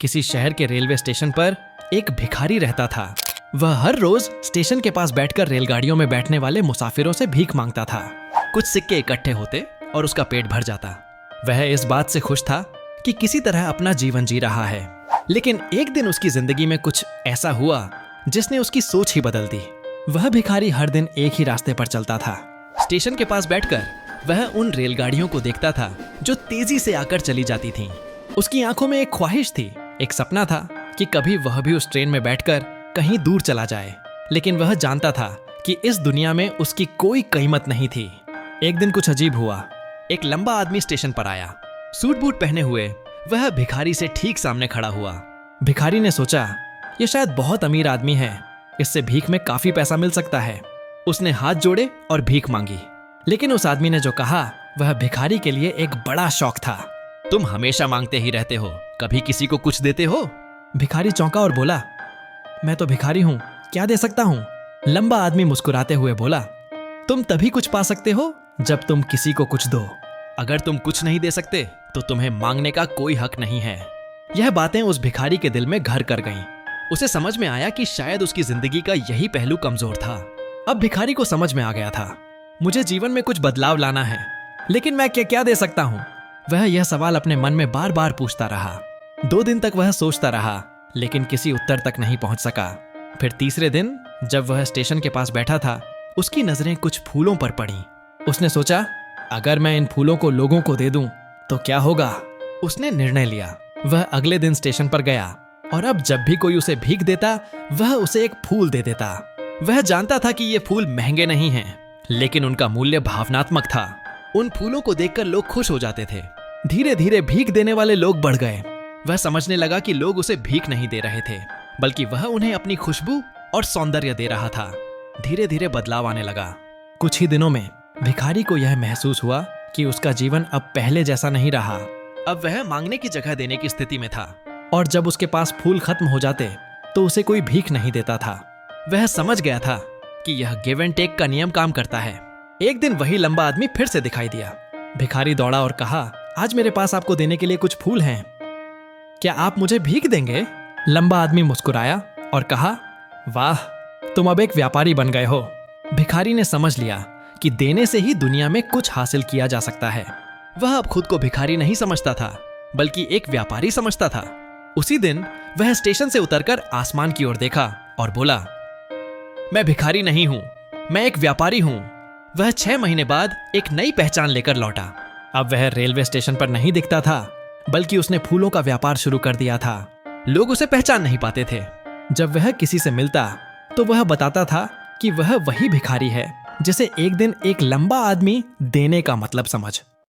किसी शहर के रेलवे स्टेशन पर एक भिखारी रहता था। वह हर रोज स्टेशन के पास बैठकर रेलगाड़ियों में बैठने वाले मुसाफिरों से भीख मांगता था। कुछ सिक्के इकट्ठे होते और उसका पेट भर जाता। वह इस बात से खुश था कि किसी तरह अपना जीवन जी रहा है। लेकिन एक दिन उसकी जिंदगी में कुछ ऐसा हुआ जिसने उसकी सोच ही बदल दी। वह भिखारी हर दिन एक ही रास्ते पर चलता था। स्टेशन के पास बैठकर वह उन रेलगाड़ियों को देखता था जो तेजी से आकर चली जाती थीं। उसकी आंखों में एक ख्वाहिश थी, एक सपना था कि कभी वह भी उस ट्रेन में बैठकर कहीं दूर चला जाए। लेकिन वह जानता था कि इस दुनिया में उसकी कोई कीमत नहीं थी। एक दिन कुछ अजीब हुआ। एक लंबा आदमी स्टेशन पर आया। सूट बूट पहने हुए वह भिखारी से ठीक सामने खड़ा हुआ। भिखारी ने सोचा, यह शायद बहुत अमीर आदमी है, इससे भीख में काफी पैसा मिल सकता है। उसने हाथ जोड़े और भीख मांगी। लेकिन उस आदमी ने जो कहा वह भिखारी के लिए एक बड़ा शौक था। तुम हमेशा मांगते ही रहते हो, कभी किसी को कुछ देते हो? भिखारी चौंका और बोला, मैं तो भिखारी हूं, क्या दे सकता हूं? लंबा आदमी मुस्कुराते हुए बोला, तुम तभी कुछ पा सकते हो जब तुम किसी को कुछ दो। अगर तुम कुछ नहीं दे सकते तो तुम्हें मांगने का कोई हक नहीं है। यह बातें उस भिखारी के दिल में घर कर गईं। उसे समझ में आया कि शायद उसकी जिंदगी का यही पहलू कमजोर था। अब भिखारी को समझ में आ गया था, मुझे जीवन में कुछ बदलाव लाना है, लेकिन मैं क्या क्या दे सकता हूं? वह यह सवाल अपने मन में बार बार पूछता रहा। 2 दिन तक वह सोचता रहा, लेकिन किसी उत्तर तक नहीं पहुंच सका। फिर तीसरे दिन जब वह स्टेशन के पास बैठा था, उसकी नजरें कुछ फूलों पर पड़ी। उसने सोचा, अगर मैं इन फूलों को लोगों को दे दूं तो क्या होगा? उसने निर्णय लिया। वह अगले दिन स्टेशन पर गया और अब जब भी कोई उसे भीख देता वह उसे एक फूल दे देता। वह जानता था कि ये फूल महंगे नहीं हैं, लेकिन उनका मूल्य भावनात्मक था। उन फूलों को देखकर लोग खुश हो जाते थे। धीरे धीरे भीख देने वाले लोग बढ़ गए। वह समझने लगा कि लोग उसे भीख नहीं दे रहे थे, बल्कि वह उन्हें अपनी खुशबू और सौंदर्य दे रहा था। धीरे धीरे बदलाव आने लगा। कुछ ही दिनों में भिखारी को यह महसूस हुआ कि उसका जीवन अब पहले जैसा नहीं रहा। अब वह मांगने की जगह देने की स्थिति में था, और जब उसके पास फूल खत्म हो जाते तो उसे कोई भीख नहीं देता था। वह समझ गया था कि यह गिव एंड टेक का नियम काम करता है। एक दिन वही लंबा आदमी फिर से दिखाई दिया। भिखारी दौड़ा और कहा, आज मेरे पास आपको देने के लिए कुछ फूल हैं, क्या आप मुझे भीख देंगे? लंबा आदमी मुस्कुराया और कहा, वाह, तुम अब एक व्यापारी बन गए हो। भिखारी ने समझ लिया कि देने से ही दुनिया में कुछ हासिल किया जा सकता है। वह अब खुद को भिखारी नहीं समझता था, बल्कि एक व्यापारी समझता था। उसी दिन वह स्टेशन से उतरकर आसमान की ओर देखा और बोला, मैं भिखारी नहीं हूं, मैं एक व्यापारी हूं। वह 6 महीने बाद एक नई पहचान लेकर लौटा। अब वह रेलवे स्टेशन पर नहीं दिखता था, बल्कि उसने फूलों का व्यापार शुरू कर दिया था। लोग उसे पहचान नहीं पाते थे। जब वह किसी से मिलता तो वह बताता था कि वह वही भिखारी है जिसे एक दिन एक लंबा आदमी देने का मतलब समझ